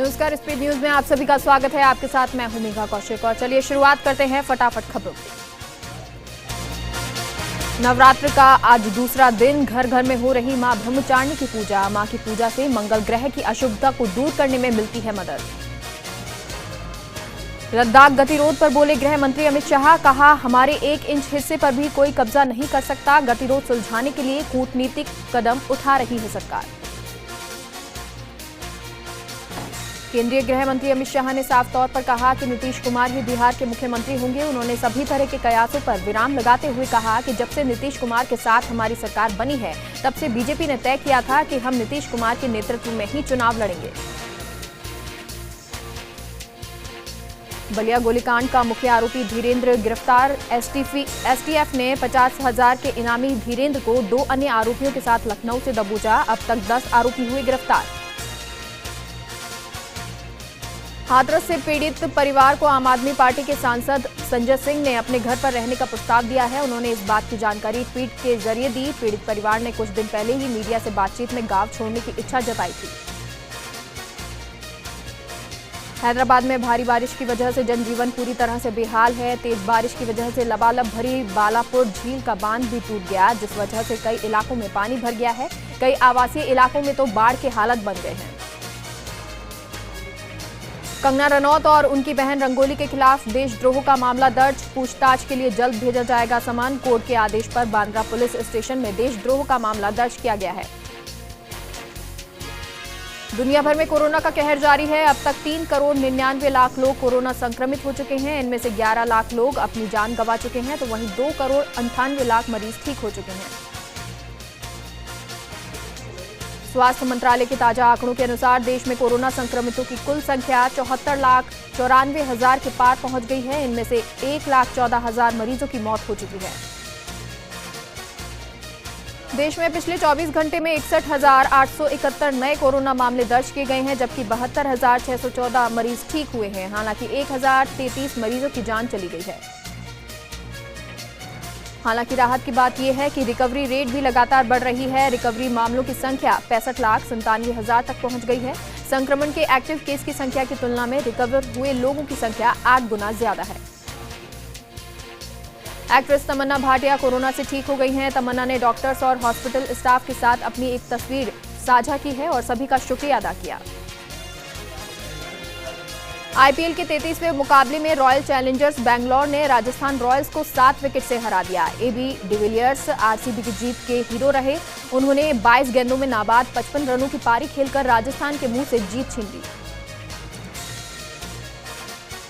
नमस्कार, speed news में आप सभी का स्वागत है। आपके साथ मैं हूं मेघा कौशिक और चलिए शुरुआत करते हैं फटाफट खबरों की। नवरात्र का आज दूसरा दिन घर घर में हो रही मां ब्रह्मचारिणी की पूजा। मां की पूजा से मंगल ग्रह की अशुभता को दूर करने में मिलती है मदद। लद्दाख गतिरोध पर बोले गृह मंत्री अमित शाह, कहा हमारे 1 इंच हिस्से पर भी कोई कब्जा नहीं कर सकता। गतिरोध सुलझाने के लिए कूटनीतिक कदम उठा रही है सरकार। केंद्रीय गृह मंत्री अमित शाह ने साफ तौर पर कहा कि नीतीश कुमार ही बिहार के मुख्यमंत्री होंगे। उन्होंने सभी तरह के कयासों पर विराम लगाते हुए कहा कि जब से नीतीश कुमार के साथ हमारी सरकार बनी है, तब से बीजेपी ने तय किया था कि हम नीतीश कुमार के नेतृत्व में ही चुनाव लड़ेंगे। बलिया गोलीकांड का मुख्य आरोपी धीरेन्द्र गिरफ्तार। एसटीएफ ने 50,000 के इनामी धीरेन्द्र को 2 अन्य आरोपियों के साथ लखनऊ से दबोचा। अब तक 10 आरोपी हुए गिरफ्तार। हाथरस से पीड़ित परिवार को आम आदमी पार्टी के सांसद संजय सिंह ने अपने घर पर रहने का प्रस्ताव दिया है। उन्होंने इस बात की जानकारी ट्वीट के जरिए दी। पीड़ित परिवार ने कुछ दिन पहले ही मीडिया से बातचीत में गांव छोड़ने की इच्छा जताई थी। हैदराबाद में भारी बारिश की वजह से जनजीवन पूरी तरह से बेहाल है। तेज बारिश की वजह से लबालब भरी बालापुर झील का बांध भी टूट गया, जिस वजह से कई इलाकों में पानी भर गया है। कई आवासीय इलाकों में तो बाढ़ के हालत बन गए हैं। कंगना रनौत और उनकी बहन रंगोली के खिलाफ देशद्रोह का मामला दर्ज। पूछताछ के लिए जल्द भेजा जाएगा समन। कोर्ट के आदेश पर बांद्रा पुलिस स्टेशन में देशद्रोह का मामला दर्ज किया गया है। दुनिया भर में कोरोना का कहर जारी है। अब तक 3 करोड़ 99 लाख लोग कोरोना संक्रमित हो चुके हैं। इनमें से 11 लाख लोग अपनी जान गंवा चुके हैं, तो वहीं 2 करोड़ 98 लाख मरीज ठीक हो चुके हैं। स्वास्थ्य मंत्रालय के ताजा आंकड़ों के अनुसार देश में कोरोना संक्रमितों की कुल संख्या 74,94,000 के पार पहुंच गई है। इनमें से 1,14,000 मरीजों की मौत हो चुकी है। देश में पिछले 24 घंटे में 61,871 नए कोरोना मामले दर्ज किए गए हैं, जबकि 72,614 मरीज ठीक हुए हैं। हालांकि 1,033 मरीजों की जान चली गई है। हालांकि राहत की बात यह है कि रिकवरी रेट भी लगातार बढ़ रही है। रिकवरी मामलों की संख्या 65,97,000 तक पहुंच गई है। संक्रमण के एक्टिव केस की संख्या की तुलना में रिकवर हुए लोगों की संख्या 8 गुना ज्यादा है। एक्ट्रेस तमन्ना भाटिया कोरोना से ठीक हो गई हैं। तमन्ना ने डॉक्टर्स और हॉस्पिटल स्टाफ के साथ अपनी एक तस्वीर साझा की है और सभी का शुक्रिया अदा किया। आईपीएल के 33वें मुकाबले में रॉयल चैलेंजर्स बैंगलोर ने राजस्थान रॉयल्स को 7 विकेट से हरा दिया। एबी डिविलियर्स आरसीबी की जीत के हीरो रहे। उन्होंने 22 गेंदों में नाबाद 55 रनों की पारी खेलकर राजस्थान के मुंह से जीत छीन ली।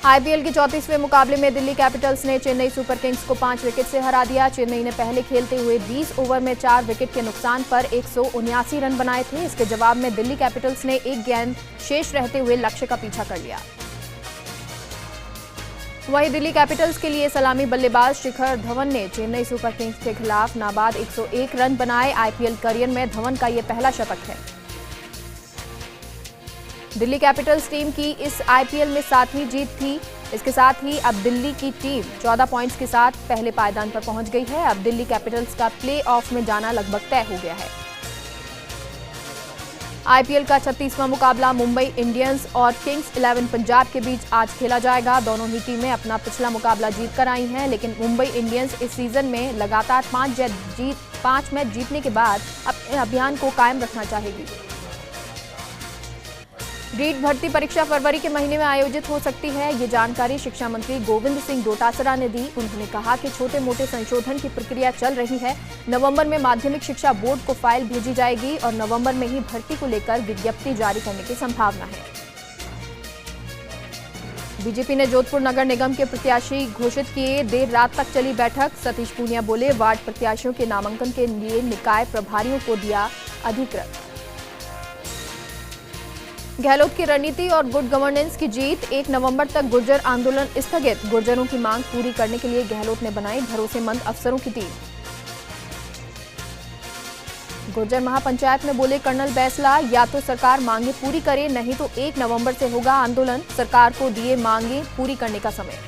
आईपीएल के 34वें मुकाबले में दिल्ली कैपिटल्स ने चेन्नई सुपर किंग्स को 5 विकेट से हरा दिया। चेन्नई ने पहले खेलते हुए 20 ओवर में 4 विकेट के नुकसान पर 179 रन बनाए थे। इसके जवाब में दिल्ली कैपिटल्स ने 1 गेंद शेष रहते हुए लक्ष्य का पीछा कर लिया। वहीं दिल्ली कैपिटल्स के लिए सलामी बल्लेबाज शिखर धवन ने चेन्नई सुपर किंग्स के खिलाफ नाबाद 101 रन बनाए। आईपीएल करियर में धवन का यह पहला शतक है। दिल्ली कैपिटल्स टीम की इस आईपीएल में 7वीं जीत थी। इसके साथ ही अब दिल्ली की टीम 14 पॉइंट्स के साथ पहले पायदान पर पहुंच गई है। अब दिल्ली कैपिटल्स का प्ले ऑफ में जाना लगभग तय हो गया है। आईपीएल का 36वां मुकाबला मुंबई इंडियंस और किंग्स 11 पंजाब के बीच आज खेला जाएगा। दोनों ही टीमें अपना पिछला मुकाबला जीतकर आई हैं, लेकिन मुंबई इंडियंस इस सीजन में लगातार 5 मैच जीतने के बाद अपने अभियान को कायम रखना चाहेगी। रीट भर्ती परीक्षा फरवरी के महीने में आयोजित हो सकती है। ये जानकारी शिक्षा मंत्री गोविंद सिंह डोटासरा ने दी। उन्होंने कहा कि छोटे मोटे संशोधन की प्रक्रिया चल रही है। नवंबर में माध्यमिक शिक्षा बोर्ड को फाइल भेजी जाएगी और नवंबर में ही भर्ती को लेकर विज्ञप्ति जारी करने की संभावना है। बीजेपी ने जोधपुर नगर निगम के प्रत्याशी घोषित किए। देर रात तक चली बैठक। सतीश पूनिया बोले, वार्ड प्रत्याशियों के नामांकन के लिए निकाय प्रभारियों को दिया अधिकृत। गहलोत की रणनीति और गुड गवर्नेंस की जीत। 1 नवंबर तक गुर्जर आंदोलन स्थगित। गुर्जरों की मांग पूरी करने के लिए गहलोत ने बनाई भरोसेमंद अफसरों की टीम। गुर्जर महापंचायत में बोले कर्नल बैसला, या तो सरकार मांगे पूरी करे, नहीं तो 1 नवंबर से होगा आंदोलन। सरकार को दिए मांगे पूरी करने का समय।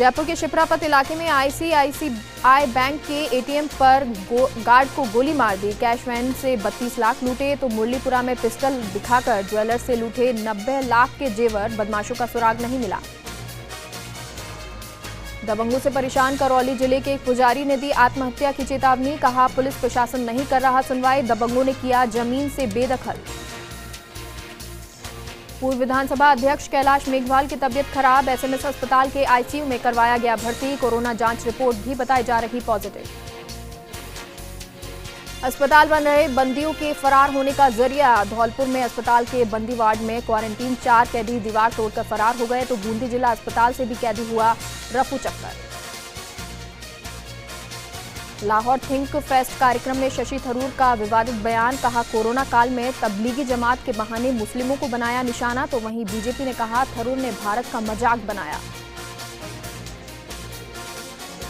जयपुर के शिप्रापत इलाके में आईसीआईसीआई बैंक के एटीएम पर गार्ड को गोली मार दी। कैश वैन से 32 लाख लूटे तो मुरलीपुरा में पिस्टल दिखाकर ज्वेलर से लूटे 90 लाख के जेवर, बदमाशों का सुराग नहीं मिला। दबंगों से परेशान करौली जिले के एक पुजारी ने दी आत्महत्या की चेतावनी, कहा पुलिस प्रशासन नहीं कर रहा सुनवाई, दबंगों ने किया जमीन से बेदखल। पूर्व विधानसभा अध्यक्ष कैलाश मेघवाल की तबीयत खराब, एसएमएस अस्पताल के आईसीयू में करवाया गया भर्ती, कोरोना जांच रिपोर्ट भी बताई जा रही पॉजिटिव। अस्पताल बन रहे बंदियों के फरार होने का जरिया, धौलपुर में अस्पताल के बंदी वार्ड में क्वारंटीन 4 कैदी दीवार तोड़कर फरार हो गए तो बूंदी जिला अस्पताल से भी कैदी हुआ रफू चक्कर। लाहौर थिंक फेस्ट कार्यक्रम में शशि थरूर का विवादित बयान, कहा कोरोना काल में तबलीगी जमात के बहाने मुस्लिमों को बनाया निशाना, तो वहीं बीजेपी ने कहा थरूर ने भारत का मजाक बनाया।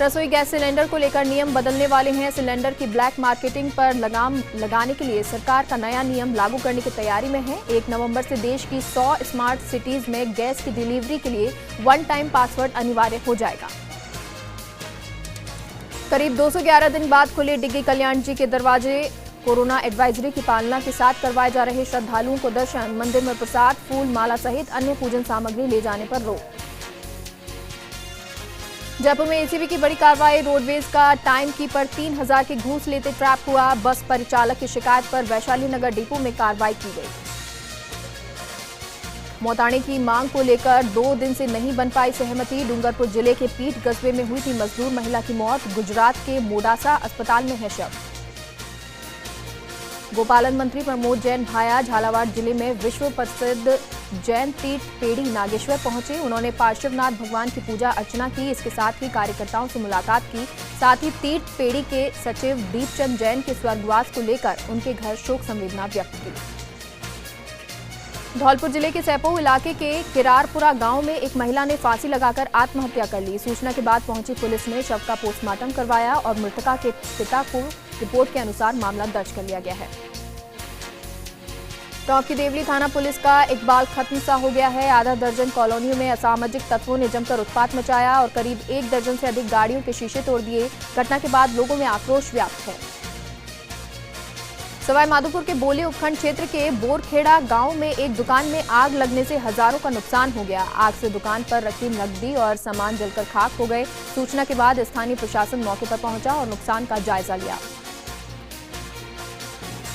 रसोई गैस सिलेंडर को लेकर नियम बदलने वाले हैं, सिलेंडर की ब्लैक मार्केटिंग पर लगाम लगाने के लिए सरकार का नया नियम लागू करने की तैयारी में है। 1 नवंबर से देश की 100 स्मार्ट सिटीज में गैस की डिलीवरी के लिए 1 टाइम पासवर्ड अनिवार्य हो जाएगा। करीब 211 दिन बाद खुले डिग्गी कल्याण जी के दरवाजे, कोरोना एडवाइजरी की पालना के साथ करवाए जा रहे श्रद्धालुओं को दर्शन, मंदिर में प्रसाद, फूल माला सहित अन्य पूजन सामग्री ले जाने पर रोक। जयपुर में एसीबी की बड़ी कार्रवाई, रोडवेज का टाइम कीपर 3000 के घूस लेते ट्रैप हुआ, बस परिचालक की शिकायत पर वैशाली नगर डिपो में कार्रवाई की गई। मौताने की मांग को लेकर 2 दिन से नहीं बन पाई सहमति, डूंगरपुर जिले के पीट कस्बे में हुई थी मजदूर महिला की मौत, गुजरात के मोडासा अस्पताल में है शव। गोपालन मंत्री प्रमोद जैन भाया झालावाड़ जिले में विश्व प्रसिद्ध जैन तीर्थ पेड़ी नागेश्वर पहुंचे, उन्होंने पार्श्वनाथ भगवान की पूजा अर्चना की, इसके साथ ही कार्यकर्ताओं से मुलाकात की, साथ ही तीर्थ पेड़ी के सचिव दीपचंद जैन के स्वर्गवास को लेकर उनके घर शोक संवेदना व्यक्त की। धौलपुर जिले के सैपो इलाके के किरारपुरा गांव में एक महिला ने फांसी लगाकर आत्महत्या कर ली। सूचना के बाद पहुंची पुलिस ने शव का पोस्टमार्टम करवाया और मृतका के पिता को रिपोर्ट के अनुसार मामला दर्ज कर लिया गया है। टॉप की देवली थाना पुलिस का इकबाल खत्म सा हो गया है, आधा दर्जन कॉलोनियों में असामाजिक तत्वों ने जमकर उत्पात मचाया और करीब 1 दर्जन से अधिक गाड़ियों के शीशे तोड़ दिए। घटना के बाद लोगों में आक्रोश व्याप्त है। सवाई माधोपुर के बोली उपखंड क्षेत्र के बोरखेड़ा गांव में एक दुकान में आग लगने से हजारों का नुकसान हो गया। आग से दुकान पर रखी नकदी और सामान जलकर खाक हो गए। सूचना के बाद स्थानीय प्रशासन मौके पर पहुंचा और नुकसान का जायजा लिया।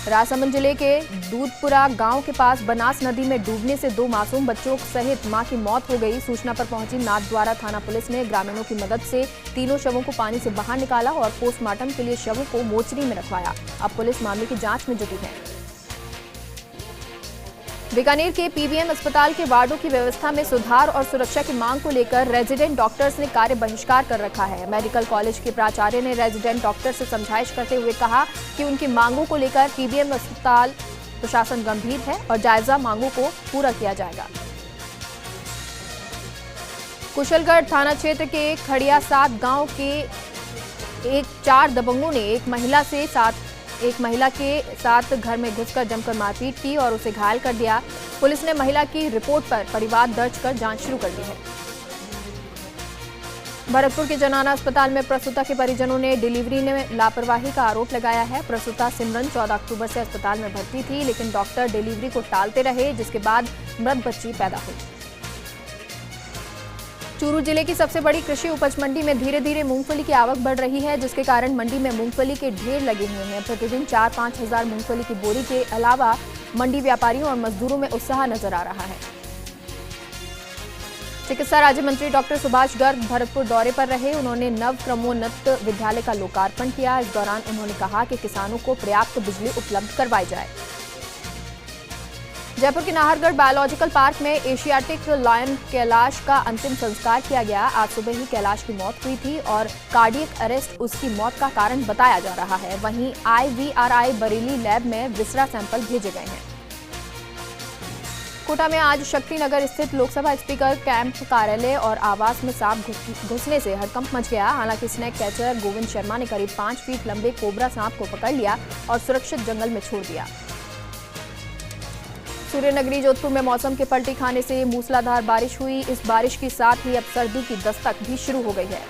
राजसमंद जिले के दूधपुरा गांव के पास बनास नदी में डूबने से 2 मासूम बच्चों सहित मां की मौत हो गई। सूचना पर पहुंची नाथद्वारा थाना पुलिस ने ग्रामीणों की मदद से तीनों शवों को पानी से बाहर निकाला और पोस्टमार्टम के लिए शवों को मोर्चरी में रखवाया। अब पुलिस मामले की जांच में जुटी है। बीकानेर के पीबीएम अस्पताल के वार्डों की व्यवस्था में सुधार और सुरक्षा की मांग को लेकर रेजिडेंट डॉक्टर्स ने कार्य बहिष्कार कर रखा है। मेडिकल कॉलेज के प्राचार्य ने रेजिडेंट डॉक्टर से समझाइश करते हुए कहा कि उनकी मांगों को लेकर पीबीएम अस्पताल प्रशासन गंभीर है और जायजा मांगों को पूरा किया जाएगा। कुशलगढ़ थाना क्षेत्र के खड़िया 7 गांव के 4 दबंगों ने एक महिला के साथ घर में घुसकर जमकर मारपीट की और उसे घायल कर दिया। पुलिस ने महिला की रिपोर्ट पर परिवाद दर्ज कर जांच शुरू कर दी है। भरतपुर के जनाना अस्पताल में प्रसूता के परिजनों ने डिलीवरी में लापरवाही का आरोप लगाया है। प्रसूता सिमरन 14 अक्टूबर से अस्पताल में भर्ती थी, लेकिन डॉक्टर डिलीवरी को टालते रहे, जिसके बाद मृत बच्ची पैदा हुई। चूरू जिले की सबसे बड़ी कृषि उपज मंडी में धीरे धीरे मूंगफली की आवक बढ़ रही है, जिसके कारण मंडी में मूंगफली के ढेर लगे हुए हैं। प्रतिदिन 4-5 हजार मूंगफली की बोरी के अलावा मंडी व्यापारियों और मजदूरों में उत्साह नजर आ रहा है। चिकित्सा राज्य मंत्री डॉक्टर सुभाष गर्ग भरतपुर दौरे पर रहे। उन्होंने नव क्रमोन्नत विद्यालय का लोकार्पण किया। इस दौरान उन्होंने कहा कि किसानों को पर्याप्त बिजली उपलब्ध करवाई जाए। जयपुर के नाहरगढ़ बायोलॉजिकल पार्क में एशियाटिक लायन कैलाश का अंतिम संस्कार किया गया। आज सुबह ही कैलाश की मौत हुई थी और कार्डियक अरेस्ट उसकी मौत का कारण बताया जा रहा है। वहीं IVRI बरेली लैब में विसरा सैंपल भेजे गए हैं। कोटा में आज शक्तिनगर स्थित लोकसभा स्पीकर कैंप कार्यालय और आवास में सांप घुसने से हड़कंप मच गया। हालांकि स्नेक कैचर गोविंद शर्मा ने करीब 5 फीट लंबे कोबरा सांप को पकड़ लिया और सुरक्षित जंगल में छोड़ दिया। सूर्यनगरी जोधपुर में मौसम के पलटी खाने से मूसलाधार बारिश हुई। इस बारिश के साथ ही अब सर्दी की दस्तक भी शुरू हो गई है।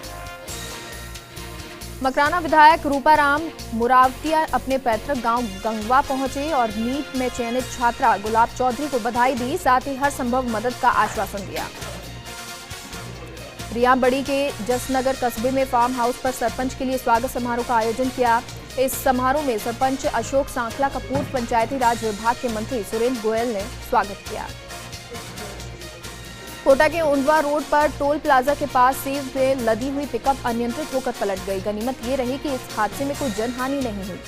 मकराना विधायक रूपाराम मुरावतिया अपने पैतृक गांव गंगवा पहुंचे और नीट में चयनित छात्रा गुलाब चौधरी को बधाई दी, साथ ही हर संभव मदद का आश्वासन दिया। रियाबड़ी के जसनगर कस्बे में फार्म हाउस पर सरपंच के लिए स्वागत समारोह का आयोजन किया। इस समारोह में सरपंच अशोक सांखला का पूर्व पंचायती राज विभाग के मंत्री सुरेंद्र गोयल ने स्वागत किया। कोटा के उंडवा रोड पर टोल प्लाजा के पास सेब में लदी हुई पिकअप अनियंत्रित होकर पलट गई। गनीमत ये रही कि इस हादसे में कोई जनहानि नहीं हुई।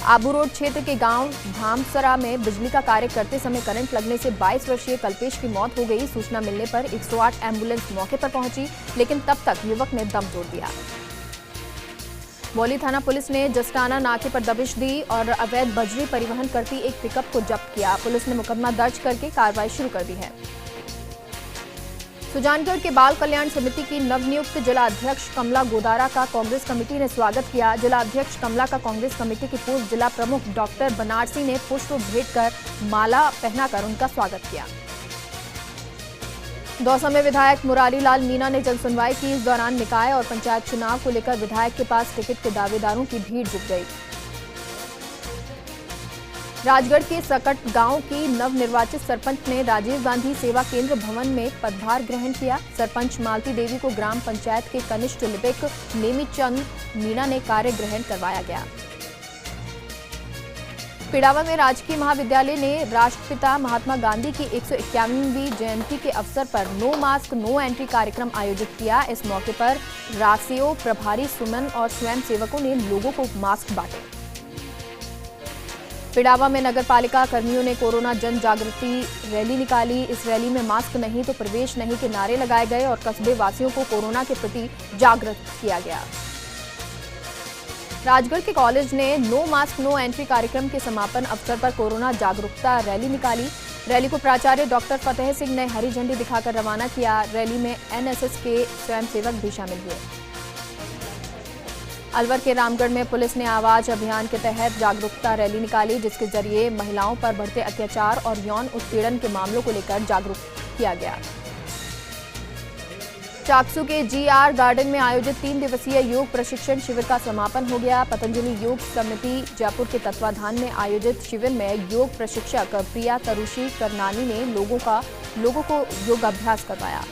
आबू रोड क्षेत्र के गांव धामसरा में बिजली का कार्य करते समय करंट लगने से 22 वर्षीय कल्पेश की मौत हो गई। सूचना मिलने पर 108 एम्बुलेंस मौके पर पहुंची, लेकिन तब तक युवक ने दम तोड़ दिया। मौली थाना पुलिस ने जस्टाना नाके पर दबिश दी और अवैध बजरी परिवहन करती एक पिकअप को जब्त किया। पुलिस ने मुकदमा दर्ज करके कार्रवाई शुरू कर दी है। सुजानगढ़ के बाल कल्याण समिति की नवनियुक्त जिलाध्यक्ष कमला गोदारा का कांग्रेस कमेटी ने स्वागत किया। जिलाध्यक्ष कमला का कांग्रेस कमेटी के पूर्व जिला प्रमुख डॉक्टर बनारसी ने पुष्प भेंट कर माला पहनाकर उनका स्वागत किया। दौसा में विधायक मुरारी लाल मीणा ने जनसुनवाई की। इस दौरान निकाय और पंचायत चुनाव को लेकर विधायक के पास टिकट के दावेदारों की भीड़ जुट गई। राजगढ़ के सकट गांव की नवनिर्वाचित सरपंच ने राजीव गांधी सेवा केंद्र भवन में पदभार ग्रहण किया। सरपंच मालती देवी को ग्राम पंचायत के कनिष्ठ लिपिक नेमीचंद मीणा ने कार्य ग्रहण करवाया गया। पिड़ावा में राजकीय महाविद्यालय ने राष्ट्रपिता महात्मा गांधी की 151वीं जयंती के अवसर पर नो मास्क नो एंट्री कार्यक्रम आयोजित किया। इस मौके पर रासियो प्रभारी सुमन और स्वयं सेवकों ने लोगों को मास्क बांटे। पिड़ावा में नगर पालिका कर्मियों ने कोरोना जन जागृति रैली निकाली। इस रैली में मास्क नहीं तो प्रवेश नहीं के नारे लगाए गए और कस्बे वासियों को कोरोना के प्रति जागृत किया गया। राजगढ़ के कॉलेज ने नो मास्क नो एंट्री कार्यक्रम के समापन अवसर पर कोरोना जागरूकता रैली निकाली। रैली को प्राचार्य डॉक्टर फतेह सिंह ने हरी झंडी दिखाकर रवाना किया। रैली में एनएसएस के स्वयंसेवक भी शामिल हुए। अलवर के रामगढ़ में पुलिस ने आवाज अभियान के तहत जागरूकता रैली निकाली, जिसके जरिए महिलाओं पर बढ़ते अत्याचार और यौन उत्पीड़न के मामलों को लेकर जागरूक किया गया। चाकसू के जीआर गार्डन में आयोजित 3 दिवसीय योग प्रशिक्षण शिविर का समापन हो गया। पतंजलि योग समिति जयपुर के तत्वाधान में आयोजित शिविर में योग प्रशिक्षक प्रिया तरुषी करनानी ने लोगों को योगाभ्यास करवाया।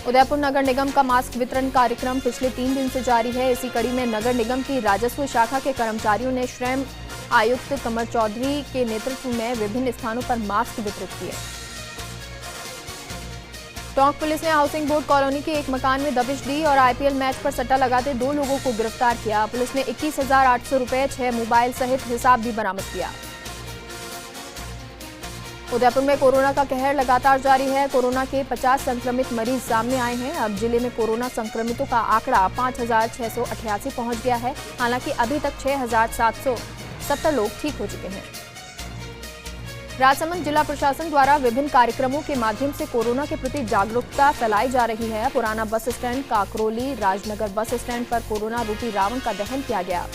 उदयपुर नगर निगम का मास्क वितरण कार्यक्रम पिछले 3 दिन से जारी है। इसी कड़ी में नगर निगम की राजस्व शाखा के कर्मचारियों ने श्रम आयुक्त कमर चौधरी के नेतृत्व में विभिन्न स्थानों पर मास्क वितरित किए। टोंक पुलिस ने हाउसिंग बोर्ड कॉलोनी के एक मकान में दबिश दी और आईपीएल मैच पर सट्टा लगाते 2 लोगों को गिरफ्तार किया। पुलिस ने 21,800 रुपए, 6 मोबाइल सहित हिसाब भी बरामद किया। उदयपुर में कोरोना का कहर लगातार जारी है। कोरोना के 50 संक्रमित मरीज सामने आए हैं। अब जिले में कोरोना संक्रमितों का आंकड़ा 5,688 पहुंच गया है। हालांकि अभी तक 6,770 लोग ठीक हो चुके हैं। राजसमंद जिला प्रशासन द्वारा विभिन्न कार्यक्रमों के माध्यम से कोरोना के प्रति जागरूकता फैलाई जा रही है। पुराना bus stand, Kakroli, Rajnagar bus stand पर कोरोना रूपी रावण का दहन किया गया।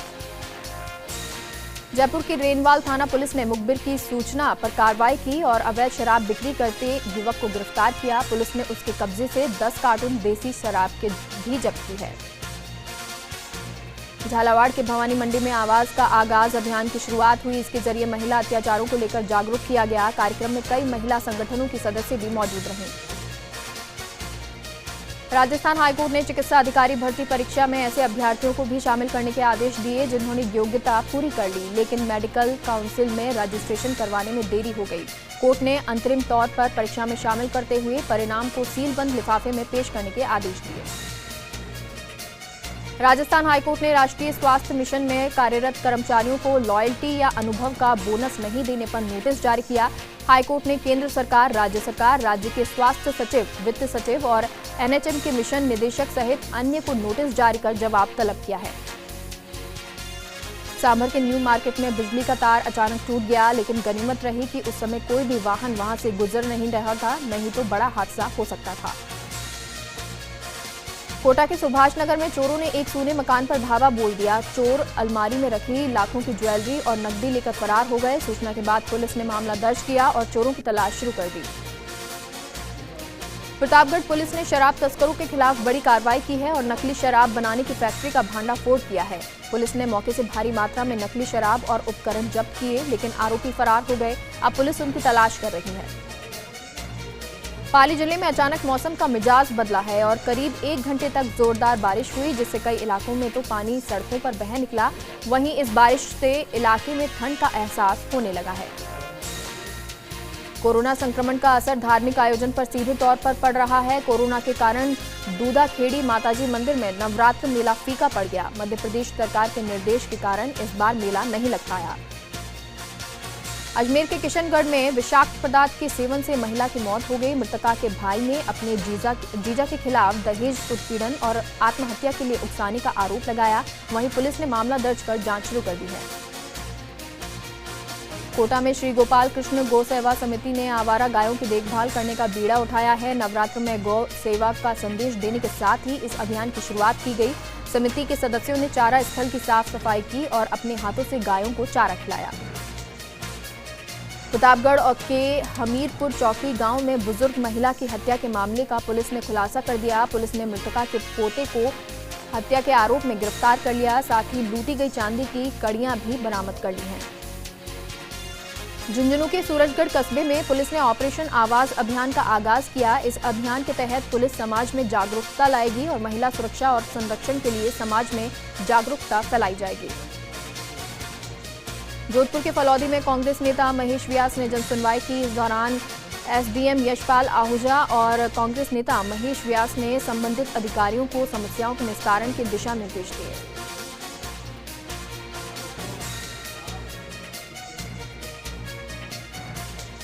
जयपुर की रेनवाल थाना पुलिस ने मुखबिर की सूचना पर कार्रवाई की और अवैध शराब बिक्री करते युवक को गिरफ्तार किया। पुलिस ने उसके कब्जे से 10 कार्टून देसी शराब के भी जब्त की है। झालावाड़ के भवानी मंडी में आवाज का आगाज अभियान की शुरुआत हुई। इसके जरिए महिला अत्याचारों को लेकर जागरूक किया गया। कार्यक्रम में कई महिला संगठनों के सदस्य भी मौजूद रहे। राजस्थान हाईकोर्ट ने चिकित्सा अधिकारी भर्ती परीक्षा में ऐसे अभ्यर्थियों को भी शामिल करने के आदेश दिए जिन्होंने योग्यता पूरी कर ली, लेकिन मेडिकल काउंसिल में रजिस्ट्रेशन करवाने में देरी हो गई। कोर्ट ने अंतरिम तौर पर परीक्षा में शामिल करते हुए परिणाम को सीलबंद लिफाफे में पेश करने के आदेश दिए। राजस्थान हाईकोर्ट ने राष्ट्रीय स्वास्थ्य मिशन में कार्यरत कर्मचारियों को लॉयल्टी या अनुभव का बोनस नहीं देने पर नोटिस जारी किया। हाईकोर्ट ने केंद्र सरकार, राज्य के स्वास्थ्य सचिव, वित्त सचिव और एनएचएम के मिशन निदेशक सहित अन्य को नोटिस जारी कर जवाब तलब किया है। सांभर के न्यू मार्केट में बिजली का तार अचानक टूट गया, लेकिन गनीमत रही कि उस समय कोई भी वाहन वहां से गुजर नहीं रहा था, नहीं तो बड़ा हादसा हो सकता था। कोटा के सुभाष नगर में चोरों ने एक सूने मकान पर धावा बोल दिया। चोर अलमारी में रखी लाखों की ज्वेलरी और नकदी लेकर फरार हो गए। सूचना के बाद पुलिस ने मामला दर्ज किया और चोरों की तलाश शुरू कर दी। प्रतापगढ़ पुलिस ने शराब तस्करों के खिलाफ बड़ी कार्रवाई की है और नकली शराब बनाने की फैक्ट्री का भांडाफोड़ किया है। पुलिस ने मौके से भारी मात्रा में नकली शराब और उपकरण जब्त किए, लेकिन आरोपी फरार हो गए। अब पुलिस उनकी तलाश कर रही है। पाली जिले में अचानक मौसम का मिजाज बदला है और करीब 1 घंटे तक जोरदार बारिश हुई, जिससे कई इलाकों में तो पानी सड़कों पर बह निकला। वहीं इस बारिश से इलाके में ठंड का एहसास होने लगा है। कोरोना संक्रमण का असर धार्मिक आयोजन पर सीधे तौर पर पड़ रहा है। कोरोना के कारण दूधाखेड़ी माताजी मंदिर में नवरात्र मेला फीका पड़ गया। मध्य प्रदेश सरकार के निर्देश के कारण इस बार मेला नहीं लग पाया। अजमेर के किशनगढ़ में विषाक्त पदार्थ के सेवन से महिला की मौत हो गई। मृतका के भाई ने अपने जीजा के खिलाफ दहेज उत्पीड़न और आत्महत्या के लिए उकसाने का आरोप लगाया। वहीं पुलिस ने मामला दर्ज कर जांच शुरू कर दी है। कोटा में श्री गोपाल कृष्ण गौ सेवा समिति ने आवारा गायों की देखभाल करने का बीड़ा उठाया है। नवरात्र में गौ सेवा का संदेश देने के साथ ही इस अभियान की शुरुआत की गई। समिति के सदस्यों ने चारा स्थल की साफ सफाई की और अपने हाथों से गायों को चारा खिलाया। प्रतापगढ़ और के हमीरपुर चौकी गांव में बुजुर्ग महिला की हत्या के मामले का पुलिस ने खुलासा कर दिया। पुलिस ने मृतका के पोते को हत्या के आरोप में गिरफ्तार कर लिया। साथ ही लूटी गई चांदी की कड़ियां भी बरामद कर ली हैं। झुंझुनू के सूरजगढ़ कस्बे में पुलिस ने ऑपरेशन आवाज अभियान का आगाज किया। इस अभियान के तहत पुलिस समाज में जागरूकता लाएगी और महिला सुरक्षा और संरक्षण के लिए समाज में जागरूकता फैलाई जाएगी। जोधपुर के फलौदी में कांग्रेस नेता महेश व्यास ने जनसुनवाई की। इस दौरान एसडीएम यशपाल आहूजा और कांग्रेस नेता महेश व्यास ने संबंधित अधिकारियों को समस्याओं के निस्तारण के दिशा निर्देश दिए।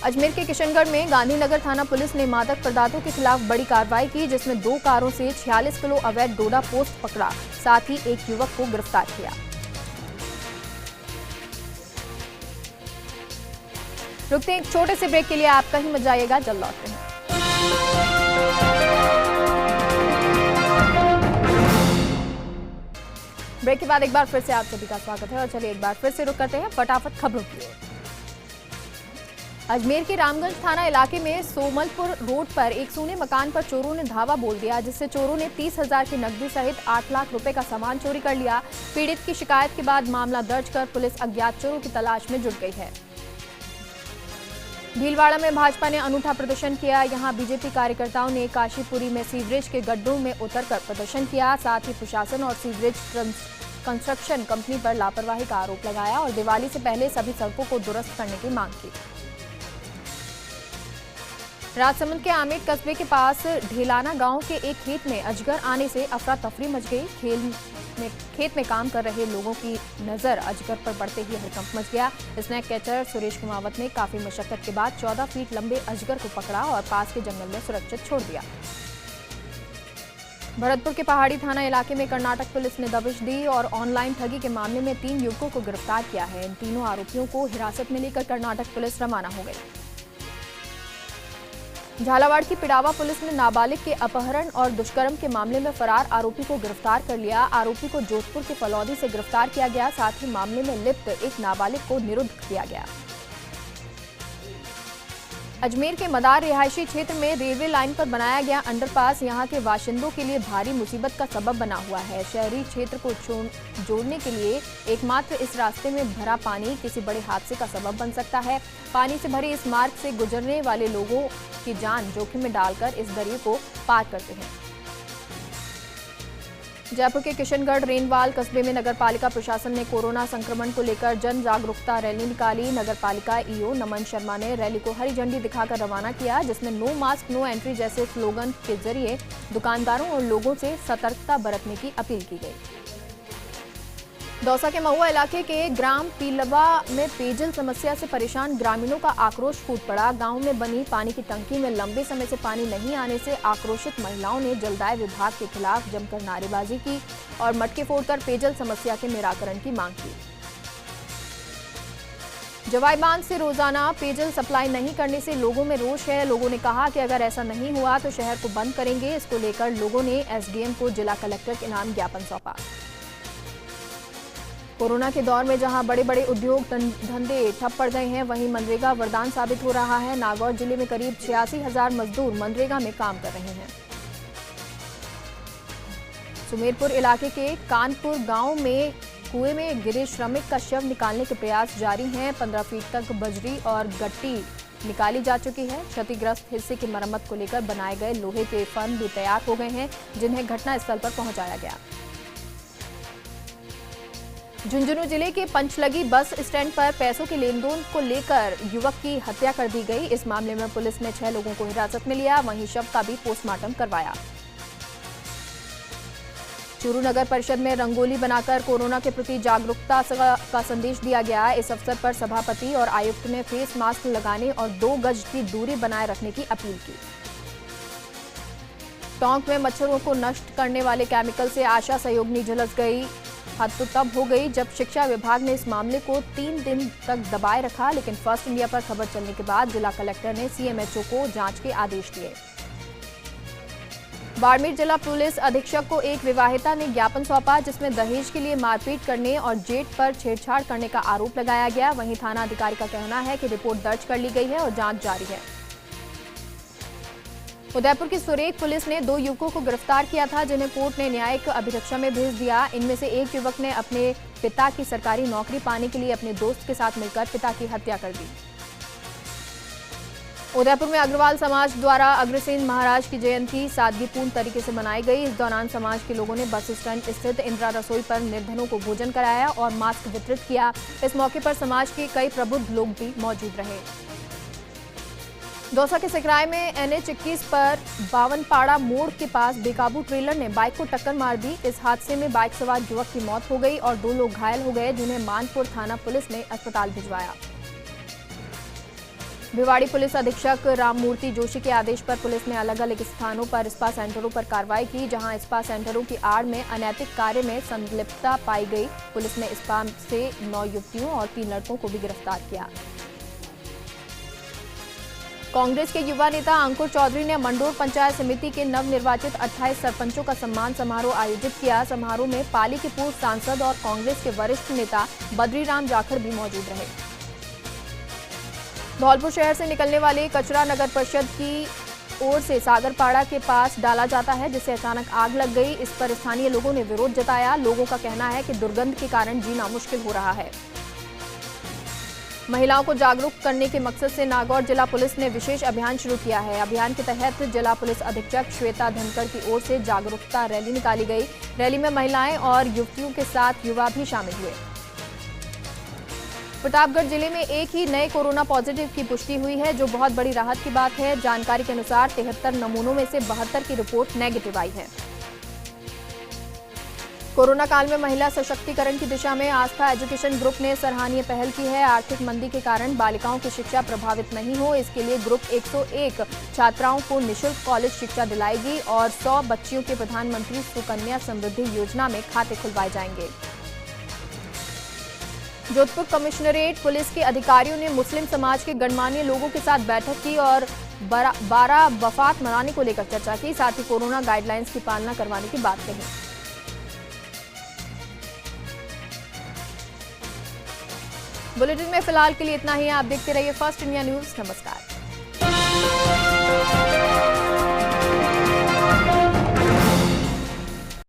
अजमेर के किशनगढ़ में गांधीनगर थाना पुलिस ने मादक पदार्थों के खिलाफ बड़ी कार्रवाई की, जिसमें 2 कारों से 46 किलो अवैध डोडा पोस्ट पकड़ा। साथ ही एक युवक को गिरफ्तार किया। रुकते हैं एक छोटे से ब्रेक के लिए, आप कहीं मत जाइएगा, जल्द लौटते हैं। ब्रेक के बाद एक बार फिर से आप सभी का स्वागत है और चलिए एक बार फिर से रुक करते हैं फटाफट खबरों की ओर। अजमेर के रामगंज थाना इलाके में सोमलपुर रोड पर एक सूने मकान पर चोरों ने धावा बोल दिया, जिससे चोरों ने 30,000 की नकदी सहित 8 लाख रुपए का सामान चोरी कर लिया। पीड़ित की शिकायत के बाद मामला दर्ज कर पुलिस अज्ञात चोरों की तलाश में जुट गई है। भीलवाड़ा में भाजपा ने अनूठा प्रदर्शन किया। यहां बीजेपी कार्यकर्ताओं ने काशीपुरी में सीवरेज के गड्ढों में उतरकर प्रदर्शन किया। साथ ही प्रशासन और सीवरेज कंस्ट्रक्शन कंपनी पर लापरवाही का आरोप लगाया और दिवाली से पहले सभी सड़कों को दुरुस्त करने की मांग की। राजसमंद के आमेट कस्बे के पास ढेलाना गांव के एक खेत में अजगर आने से अफरा तफरी मच गई। खेत में काम कर रहे लोगों की नजर अजगर पर पड़ते ही हड़कंप मच गया। स्नैक कैचर सुरेश कुमावत ने काफी मशक्कत के बाद 14 फीट लंबे अजगर को पकड़ा और पास के जंगल में सुरक्षित छोड़ दिया। भरतपुर के पहाड़ी थाना इलाके में कर्नाटक पुलिस ने दबिश दी और ऑनलाइन ठगी के मामले में 3 युवकों को गिरफ्तार किया है। इन तीनों आरोपियों को हिरासत में लेकर कर्नाटक पुलिस रवाना हो गई। झालावाड़ की पिड़ावा पुलिस ने नाबालिग के अपहरण और दुष्कर्म के मामले में फरार आरोपी को गिरफ्तार कर लिया। आरोपी को जोधपुर के फलौदी से गिरफ्तार किया गया। साथ ही मामले में लिप्त एक नाबालिग को निरुद्ध किया गया। अजमेर के मदार रिहायशी क्षेत्र में रेलवे लाइन पर बनाया गया अंडरपास यहां के बाशिंदों के लिए भारी मुसीबत का सबब बना हुआ है। शहरी क्षेत्र को जोड़ने के लिए एकमात्र इस रास्ते में भरा पानी किसी बड़े हादसे का सबब बन सकता है। पानी से भरे इस मार्ग से गुजरने वाले लोगों की जान जोखिम में डालकर इस दरिया को पार करते हैं। जयपुर के किशनगढ़ रेनवाल कस्बे में नगरपालिका प्रशासन ने कोरोना संक्रमण को लेकर जन जागरूकता रैली निकाली। नगरपालिका ईओ नमन शर्मा ने रैली को हरी झंडी दिखाकर रवाना किया, जिसमें नो मास्क नो एंट्री जैसे स्लोगन के जरिए दुकानदारों और लोगों से सतर्कता बरतने की अपील की गई। दौसा के महुआ इलाके के ग्राम पीलवा में पेयजल समस्या से परेशान ग्रामीणों का आक्रोश फूट पड़ा। गांव में बनी पानी की टंकी में लंबे समय से पानी नहीं आने से आक्रोशित महिलाओं ने जलदाय विभाग के खिलाफ जमकर नारेबाजी की और मटके फोड़कर पेयजल समस्या के निराकरण की मांग की। जवाई बांध से रोजाना पेयजल सप्लाई नहीं करने से लोगों में रोष है। लोगों ने कहा कि अगर ऐसा नहीं हुआ तो शहर को बंद करेंगे। इसको लेकर लोगों ने एसडीएम को जिला कलेक्टर के नाम ज्ञापन सौंपा। कोरोना के दौर में जहां बड़े बड़े उद्योग धंधे ठप पड़ गए हैं, वहीं मनरेगा वरदान साबित हो रहा है। नागौर जिले में करीब 86,000 मजदूर मनरेगा में काम कर रहे हैं। सुमेरपुर इलाके के कानपुर गांव में कुएं में गिरे श्रमिक का शव निकालने के प्रयास जारी हैं। 15 फीट तक बजरी और गट्टी निकाली जा चुकी है। क्षतिग्रस्त हिस्से की मरम्मत को लेकर बनाए गए लोहे के फर्म भी तैयार हो गए हैं, जिन्हें घटनास्थल पर पहुंचाया गया। झुंझुनू जिले के पंचलगी बस स्टैंड पर पैसों के लेन देन को लेकर युवक की हत्या कर दी गई। इस मामले में पुलिस ने 6 लोगों को हिरासत में लिया, वहीं शव का भी पोस्टमार्टम करवाया। चूरू नगर परिषद में रंगोली बनाकर कोरोना के प्रति जागरूकता का संदेश दिया गया। इस अवसर पर सभापति और आयुक्त ने फेस मास्क लगाने और 2 गज की दूरी बनाए रखने की अपील की। टोंक में मच्छरों को नष्ट करने वाले केमिकल से आशा सहयोगिनी झुलस गई। हद तो तब हो गई जब शिक्षा विभाग ने इस मामले को 3 दिन तक दबाए रखा, लेकिन फर्स्ट इंडिया पर खबर चलने के बाद जिला कलेक्टर ने सीएमएचओ को जांच के आदेश दिए। बाड़मेर जिला पुलिस अधीक्षक को एक विवाहिता ने ज्ञापन सौंपा, जिसमें दहेज के लिए मारपीट करने और जेठ पर छेड़छाड़ करने का आरोप लगाया गया। वहीं थाना अधिकारी का कहना है कि रिपोर्ट दर्ज कर ली गई है और जांच जारी है। उदयपुर की सुरेख पुलिस ने 2 युवकों को गिरफ्तार किया था, जिन्हें कोर्ट ने न्यायिक अभिरक्षा में भेज दिया। इनमें से एक युवक ने अपने पिता की सरकारी नौकरी पाने के लिए अपने दोस्त के साथ मिलकर पिता की हत्या कर दी। उदयपुर में अग्रवाल समाज द्वारा अग्रसेन महाराज की जयंती सादगीपूर्ण तरीके से मनाई गई। इस दौरान समाज के लोगों ने बस स्टैंड स्थित इंदिरा रसोई पर निर्धनों को भोजन कराया और मास्क वितरित किया। इस मौके पर समाज के कई प्रबुद्ध लोग भी मौजूद रहे। दौसा के सिकराय में NH 21 पर बावनपाड़ा मोड़ के पास बेकाबू ट्रेलर ने बाइक को टक्कर मार दी। इस हादसे में बाइक सवार युवक की मौत हो गई और 2 लोग घायल हो गए, जिन्हें मानपुर थाना पुलिस ने अस्पताल भिजवाया। भिवाड़ी पुलिस अधीक्षक राममूर्ति जोशी के आदेश पर पुलिस ने अलग अलग स्थानों पर स्पा सेंटरों पर कार्रवाई की, जहां स्पा सेंटरों की आड़ में अनैतिक कार्य में संलिप्तता पाई गई। पुलिस ने स्पा से 9 युवतियों और 3 लड़कों को भी गिरफ्तार किया। कांग्रेस के युवा नेता अंकुर चौधरी ने मंडोर पंचायत समिति के नवनिर्वाचित 28 सरपंचों का सम्मान समारोह आयोजित किया। समारोह में पाली के पूर्व सांसद और कांग्रेस के वरिष्ठ नेता बद्रीराम जाखड़ भी मौजूद रहे। धौलपुर शहर से निकलने वाले कचरा नगर परिषद की ओर से सागरपाड़ा के पास डाला जाता है, जिससे अचानक आग लग गई। इस पर स्थानीय लोगों ने विरोध जताया। लोगों का कहना है कि दुर्गंध के कारण जीना मुश्किल हो रहा है। महिलाओं को जागरूक करने के मकसद से नागौर जिला पुलिस ने विशेष अभियान शुरू किया है। अभियान के तहत जिला पुलिस अधीक्षक श्वेता धनकर की ओर से जागरूकता रैली निकाली गई। रैली में महिलाएं और युवतियों के साथ युवा भी शामिल हुए। प्रतापगढ़ जिले में एक ही नए कोरोना पॉजिटिव की पुष्टि हुई है, जो बहुत बड़ी राहत की बात है। जानकारी के अनुसार 73 नमूनों में से 72 की रिपोर्ट नेगेटिव आई है। कोरोना काल में महिला सशक्तिकरण की दिशा में आस्था एजुकेशन ग्रुप ने सराहनीय पहल की है। आर्थिक मंदी के कारण बालिकाओं की शिक्षा प्रभावित नहीं हो, इसके लिए ग्रुप 101 छात्राओं को निःशुल्क कॉलेज शिक्षा दिलाएगी और 100 बच्चियों के प्रधानमंत्री सुकन्या समृद्धि योजना में खाते खुलवाए जाएंगे। जोधपुर कमिश्नरेट पुलिस के अधिकारियों ने मुस्लिम समाज के गणमान्य लोगों के साथ बैठक की और 12 वफात मनाने को लेकर चर्चा की। साथ ही कोरोना गाइडलाइंस की पालना करवाने की बात कही। बुलेटिन में फिलहाल के लिए इतना ही। आप देखते रहिए फर्स्ट इंडिया न्यूज। नमस्कार।